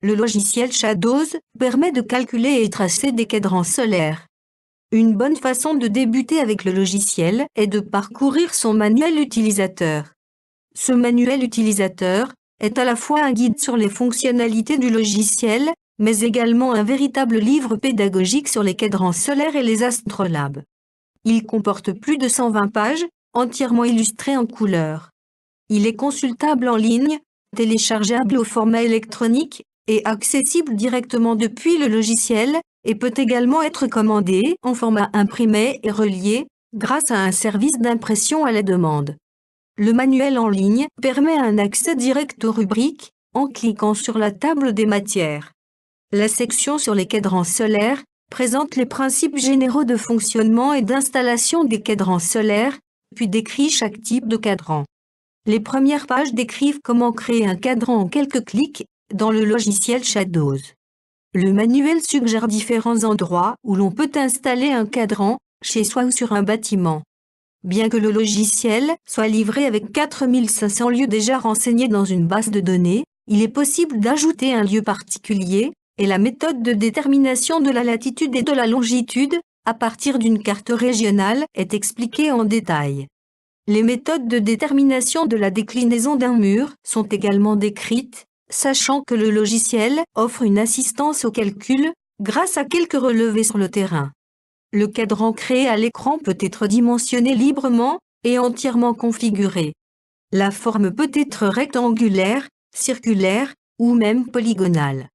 Le logiciel Shadows permet de calculer et tracer des cadrans solaires. Une bonne façon de débuter avec le logiciel est de parcourir son manuel utilisateur. Ce manuel utilisateur est à la fois un guide sur les fonctionnalités du logiciel, mais également un véritable livre pédagogique sur les cadrans solaires et les astrolabes. Il comporte plus de 120 pages, entièrement illustrées en couleur. Il est consultable en ligne, téléchargeable au format électronique et accessible directement depuis le logiciel, et peut également être commandé en format imprimé et relié, grâce à un service d'impression à la demande. Le manuel en ligne permet un accès direct aux rubriques, en cliquant sur la table des matières. La section sur les cadrans solaires présente les principes généraux de fonctionnement et d'installation des cadrans solaires, puis décrit chaque type de cadran. Les premières pages décrivent comment créer un cadran en quelques clics dans le logiciel Shadows. Le manuel suggère différents endroits où l'on peut installer un cadran, chez soi ou sur un bâtiment. Bien que le logiciel soit livré avec 4500 lieux déjà renseignés dans une base de données, il est possible d'ajouter un lieu particulier, et la méthode de détermination de la latitude et de la longitude, à partir d'une carte régionale, est expliquée en détail. Les méthodes de détermination de la déclinaison d'un mur sont également décrites, sachant que le logiciel offre une assistance au calcul, grâce à quelques relevés sur le terrain. Le cadran créé à l'écran peut être dimensionné librement et entièrement configuré. La forme peut être rectangulaire, circulaire ou même polygonale.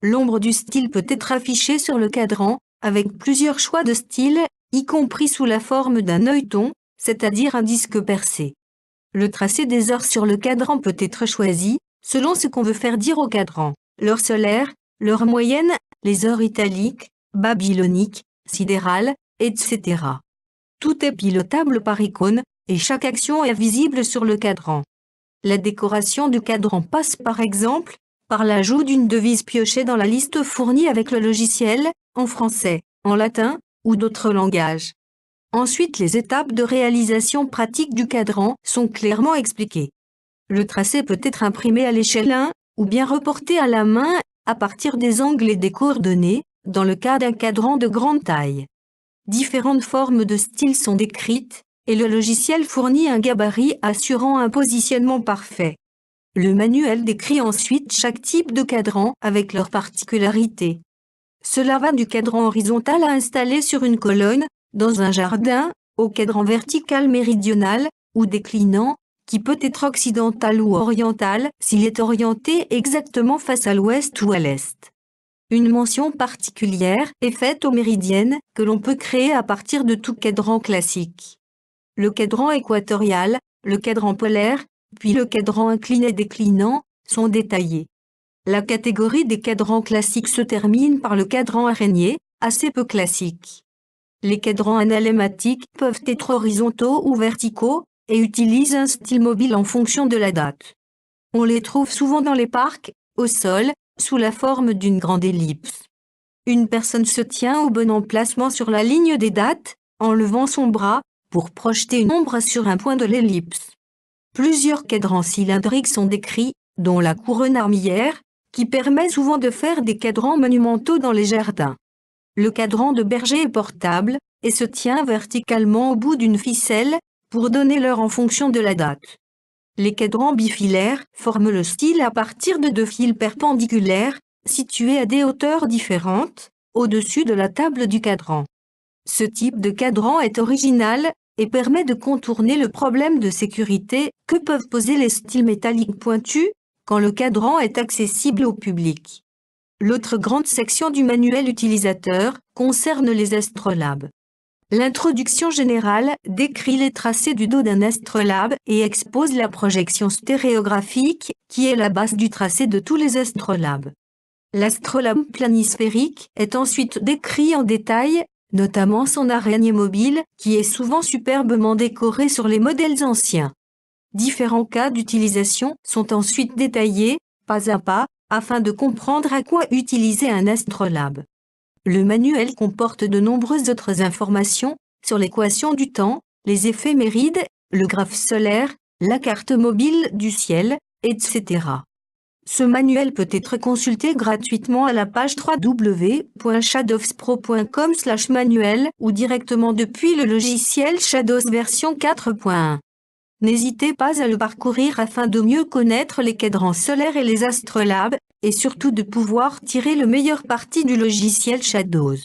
L'ombre du style peut être affichée sur le cadran, avec plusieurs choix de styles, y compris sous la forme d'un œilleton, c'est-à-dire un disque percé. Le tracé des heures sur le cadran peut être choisi, selon ce qu'on veut faire dire au cadran. L'heure solaire, l'heure moyenne, les heures italiques, babyloniques, sidérales, etc. Tout est pilotable par icône, et chaque action est visible sur le cadran. La décoration du cadran passe par exemple par l'ajout d'une devise piochée dans la liste fournie avec le logiciel, en français, en latin ou d'autres langages. Ensuite, les étapes de réalisation pratique du cadran sont clairement expliquées. Le tracé peut être imprimé à l'échelle 1 ou bien reporté à la main à partir des angles et des coordonnées, dans le cas d'un cadran de grande taille. Différentes formes de styles sont décrites, et le logiciel fournit un gabarit assurant un positionnement parfait. Le manuel décrit ensuite chaque type de cadran avec leurs particularités. Cela va du cadran horizontal à installer sur une colonne, dans un jardin, au cadran vertical méridional, ou déclinant, qui peut être occidental ou oriental s'il est orienté exactement face à l'ouest ou à l'est. Une mention particulière est faite aux méridiennes que l'on peut créer à partir de tout cadran classique. Le cadran équatorial, le cadran polaire, puis le cadran incliné déclinant, sont détaillés. La catégorie des cadrans classiques se termine par le cadran araignée, assez peu classique. Les cadrans analématiques peuvent être horizontaux ou verticaux, et utilisent un style mobile en fonction de la date. On les trouve souvent dans les parcs, au sol, sous la forme d'une grande ellipse. Une personne se tient au bon emplacement sur la ligne des dates, en levant son bras, pour projeter une ombre sur un point de l'ellipse. Plusieurs cadrans cylindriques sont décrits, dont la couronne armillaire, qui permet souvent de faire des cadrans monumentaux dans les jardins. Le cadran de berger est portable, et se tient verticalement au bout d'une ficelle, pour donner l'heure en fonction de la date. Les cadrans bifilaires forment le style à partir de deux fils perpendiculaires, situés à des hauteurs différentes, au-dessus de la table du cadran. Ce type de cadran est original, et permet de contourner le problème de sécurité que peuvent poser les styles métalliques pointus, quand le cadran est accessible au public. L'autre grande section du manuel utilisateur concerne les astrolabes. L'introduction générale décrit les tracés du dos d'un astrolabe et expose la projection stéréographique, qui est la base du tracé de tous les astrolabes. L'astrolabe planisphérique est ensuite décrit en détail, notamment son araignée mobile, qui est souvent superbement décorée sur les modèles anciens. Différents cas d'utilisation sont ensuite détaillés, pas à pas, afin de comprendre à quoi utiliser un astrolabe. Le manuel comporte de nombreuses autres informations sur l'équation du temps, les éphémérides, le graphe solaire, la carte mobile du ciel, etc. Ce manuel peut être consulté gratuitement à la page www.shadowspro.com/manuel ou directement depuis le logiciel Shadows version 4.1. N'hésitez pas à le parcourir afin de mieux connaître les cadrans solaires et les astrolabes, et surtout de pouvoir tirer le meilleur parti du logiciel Shadows.